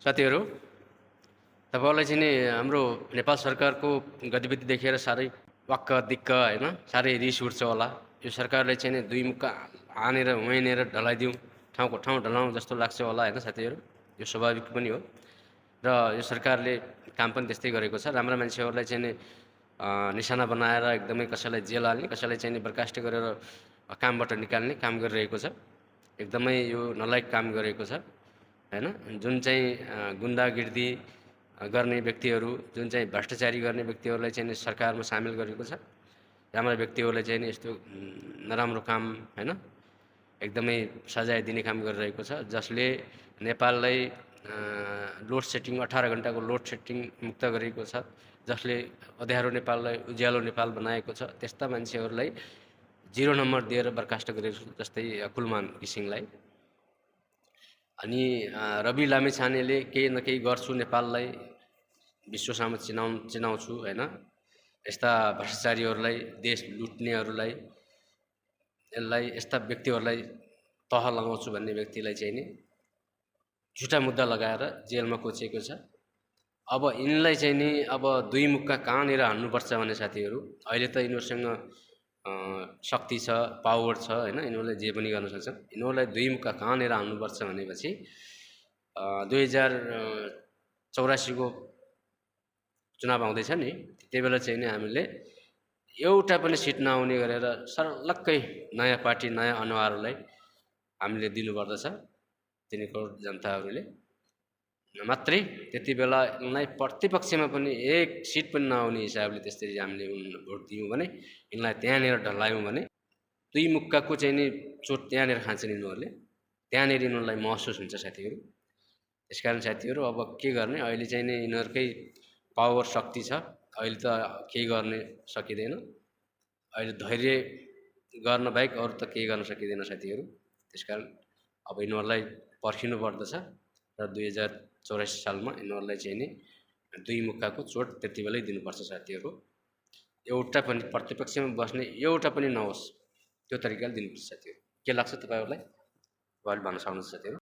साथीहरू, तपाईँहरूलाई चाहिँ नि हाम्रो नेपाल सरकारको गतिविधि देखेर साह्रै वाक्क दिक्क होइन, साह्रै रिस उठ्छ होला। यो सरकारले चाहिँ नि दुई मुक्का हानेर उहिनेर ढलाइदिउँ, ठाउँको ठाउँ ढलाउँ जस्तो लाग्छ होला होइन साथीहरू। यो स्वाभाविक पनि हो र यो सरकारले काम पनि त्यस्तै गरेको छ। राम्रा मान्छेहरूलाई चाहिँ नि निशाना बनाएर एकदमै कसैलाई जेल हाल्ने, कसैलाई चाहिँ नि बर्खास्त गरेर कामबाट निकाल्ने काम गरिरहेको छ। एकदमै यो नलायक काम गरेको छ हैन। जुन चाहिँ गुन्डागिर्दी गर्ने व्यक्तिहरू, जुन चाहिँ भ्रष्टाचारी गर्ने व्यक्तिहरूलाई चाहिँ नि सरकारमा सामेल गरेको छ। राम्रा व्यक्तिहरूलाई चाहिँ नि यस्तो नराम्रो काम हैन एकदमै सजाय दिने काम गरिरहेको छ, जसले नेपाललाई लोड सेटिङ 18 घण्टाको लोड सेटिङ मुक्त गरेको छ, जसले अँध्यारो नेपाललाई उज्यालो नेपाल बनाएको छ। त्यस्ता मान्छेहरूलाई 0 नम्बर दिएर बर्खास्त गरेको छ, जस्तै कुलमान घिसिङलाई। अनि रवि लामिछानेले केही न केही गर्छु नेपाललाई विश्वसामु चिनाउँछु हैन। यस्ता भ्रष्टाचारीहरूलाई, देश लुट्नेहरूलाई, यस्ता व्यक्तिहरूलाई तह लगाउँछु भन्ने व्यक्तिलाई चाहिँ नि झुटा मुद्दा लगाएर जेलमा कोचेको छ। अब यिनलाई चाहिँ नि अब दुई मुक्का कहाँनिर हान्नुपर्छ भने साथीहरू, अहिले त यिनीहरूसँग शक्ति छ, पावर छ हैन, यिनीहरूले जे पनि गर्न सक्छन्। यिनीहरूलाई दुई मुक्का कहाँनिर हान्नुपर्छ भनेपछि 2084 को चुनाव आउँदैछ नि, त्यति बेला चाहिँ नि हामीले एउटा पनि सिट नआउने गरेर सर्लक्कै नयाँ पार्टी, नयाँ अनुहारलाई हामीले दिनुपर्दछ। 3 करोड जनताहरूले मात्रै त्यति बेला यिनलाई प्रतिपक्षमा पनि एक सिट पनि नआउने हिसाबले त्यसरी हामीले भोट दियौँ भने, यिनलाई त्यहाँनिर ढलायौँ भने दुई मुक्काको चाहिँ नि चोट त्यहाँनिर खान्छन् यिनीहरूले, त्यहाँनिर यिनीहरूलाई महसुस हुन्छ साथीहरू। त्यसकारण साथीहरू अब के गर्ने, अहिले चाहिँ नि यिनीहरूकै पावर शक्ति छ, अहिले त केही गर्ने सकिँदैन। अहिले धैर्य गर्न बाहेक अरू त केही गर्न सकिँदैन साथीहरू। त्यसकारण अब यिनीहरूलाई पर्खिनु पर्दछ र 2084 सालमा यिनीहरूलाई चाहिँ नि दुई मुक्काको चोट त्यति बेलै दिनुपर्छ साथीहरू। एउटा पनि प्रतिपक्षमा बस्ने एउटा पनि नहोस्, त्यो तरिकाले दिनुपर्छ साथीहरू। के लाग्छ तपाईँहरूलाई? भन्न सक्नुहुन्छ साथीहरू।